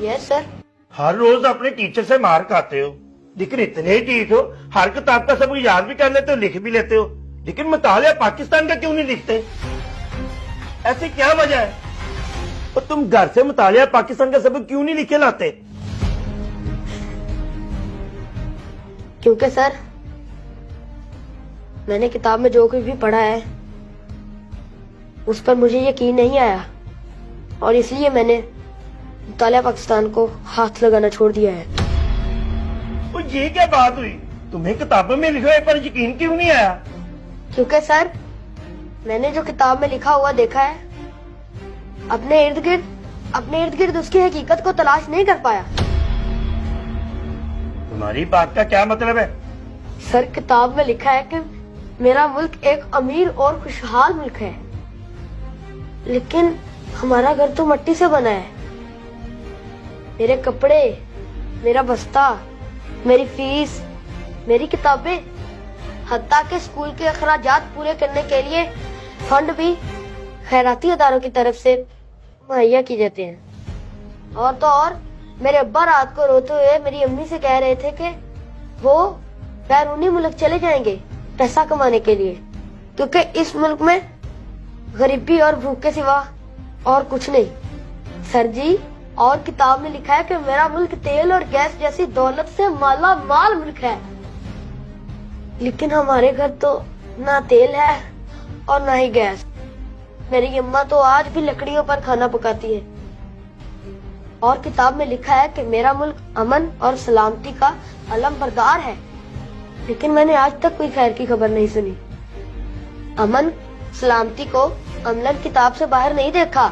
Yes sir. हर रोज अपने teacher से मार खाते हो, लेकिन इतने ही टीच हो, हर किताब का सबक याद भी कर लेते हो, लिख भी लेते हो, लेकिन मुतालिया पाकिस्तान का क्यों नहीं लिखते? ऐसी क्या वजह है? और तुम घर से मुतालिया पाकिस्तान का सबक क्यों नहीं लिखे लाते? क्योंकि सर मैंने किताब में जो कुछ भी पढ़ा है उस पर मुझे यकीन नहीं आया, और इसलिए मैंने मुतालिया पाकिस्तान को हाथ लगाना छोड़ दिया है। तो ये क्या बात हुई? तुम्हें किताबों में लिखे हुए पर यकीन क्यों नहीं आया? क्योंकि सर मैंने जो किताब में लिखा हुआ देखा है, अपने इर्द गिर्द उसकी हकीकत को तलाश नहीं कर पाया। तुम्हारी बात का क्या मतलब है? सर किताब में लिखा है कि मेरा मुल्क एक अमीर और खुशहाल मुल्क है, लेकिन हमारा घर तो मिट्टी से बना है। मेरे कपड़े, मेरा बस्ता, मेरी फीस, मेरी किताबें, हत्ता के स्कूल के अखराजात पूरे करने के लिए फंड भी खैराती अदारों की तरफ से मुहैया किए जाते हैं। और तो और मेरे अब्बा रात को रोते हुए मेरी अम्मी से कह रहे थे कि वो बैरूनी मुल्क चले जाएंगे पैसा कमाने के लिए, क्योंकि इस मुल्क में गरीबी और भूख के सिवा और कुछ नहीं। सर जी, और किताब में लिखा है कि मेरा मुल्क तेल और गैस जैसी दौलत से माला माल मुल्क है, लेकिन हमारे घर तो ना तेल है और ना ही गैस। मेरी अम्मा तो आज भी लकड़ियों पर खाना पकाती है। और किताब में लिखा है कि मेरा मुल्क अमन और सलामती का अलम बरदार है, लेकिन मैंने आज तक कोई खैर की खबर नहीं सुनी। अमन सलामती को अमलन किताब से बाहर नहीं देखा।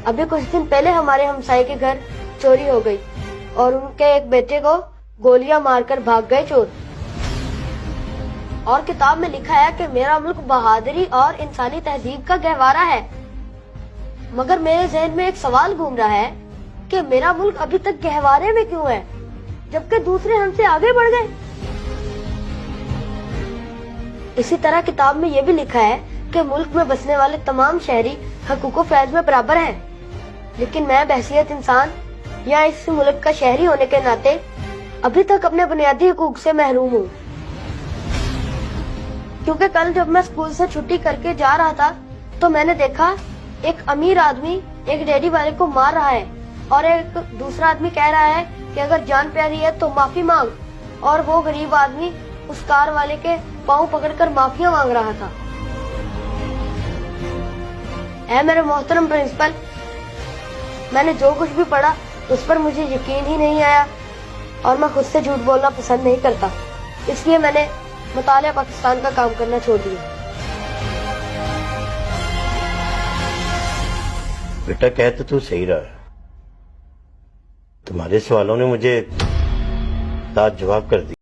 अभी कुछ दिन पहले हमारे हमसाये के घर चोरी हो गई और उनके एक बेटे को गोलियां मारकर भाग गए चोर। और किताब में लिखा है कि मेरा मुल्क बहादुरी और इंसानी तहजीब का गहवारा है, मगर मेरे जहन में एक सवाल घूम रहा है कि मेरा मुल्क अभी तक गहवारे में क्यों है, जबकि दूसरे हमसे आगे बढ़ गए। इसी तरह किताब में यह भी लिखा है कि मुल्क में बसने वाले तमाम शहरी हकूक़ व फैज़ में बराबर हैं, लेकिन मैं बहैसियत इंसान या इस मुल्क का शहरी होने के नाते अभी तक अपने बुनियादी हकूक़ से महरूम हूँ। क्योंकि कल जब मैं स्कूल से छुट्टी करके जा रहा था तो मैंने देखा एक अमीर आदमी एक डेयरी वाले को मार रहा है, और एक दूसरा आदमी कह रहा है कि अगर जान प्यारी है तो माफी मांग, और वो गरीब आदमी उस कार वाले के पाँव पकड़कर माफिया मांग रहा था। ऐ मेरे मोहतरम प्रिंसिपल, मैंने जो कुछ भी पढ़ा उस पर मुझे यकीन ही नहीं आया, और मैं खुद से झूठ बोलना पसंद नहीं करता, इसलिए मैंने मुतालिया पाकिस्तान का काम करना छोड़ दिया। बेटा कह तो तू सही रहा है, तुम्हारे सवालों ने मुझे जवाब कर दिया।